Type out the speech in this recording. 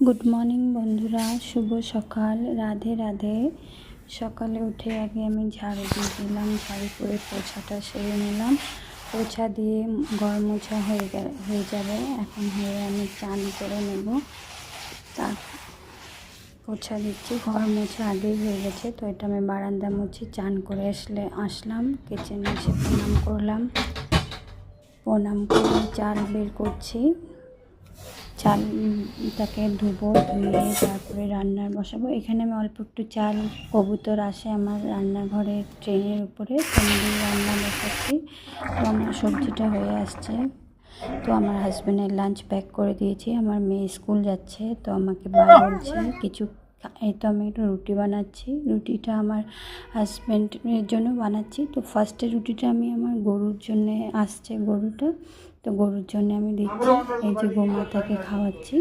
Good morning বন্ধুরা, শুভ সকাল, রাধে রাধে। সকালে উঠে আগে আমি ঝাড়ু দিয়ে দিলাম, ঝাড়ু করে পোছাটা সেরে নিলাম। পোছা দিয়ে ঘর মোছা হয়ে যাবে। এখন হয়ে আমি চান করে নেব। তার পোছা দিচ্ছি, ঘর মোছা আগেই হয়ে গেছে, তো এটা আমি বারান্দা মুছি। চান করে আসলাম কিচেনে, এসে প্রণাম করলাম। প্রণাম করে চাল বের করছি। চালটাকে ধুবো, ধুয়ে তারপরে রান্নার বসাবো। এখানে আমি অল্প একটু চাল, কবুতর আসে আমার রান্নাঘরের ট্রেনের উপরে, দিয়ে রান্না বসাচ্ছি। তো আমার সবজিটা হয়ে আসছে। তো আমার হাজব্যান্ডের লাঞ্চ প্যাক করে দিয়েছি। আমার মেয়ে স্কুল যাচ্ছে, তো আমাকে বলছে কিছু। এই তো আমি একটু রুটি বানাচ্ছি। রুটিটা আমার হাজব্যান্ডের জন্য বানাচ্ছি। তো ফার্স্টে রুটিটা আমি আমার গরুর জন্যে আসছে গরুটা, তো গরুর জন্য আমি দিচ্ছি। এই যে গোমাতাকে খাওয়াচ্ছি।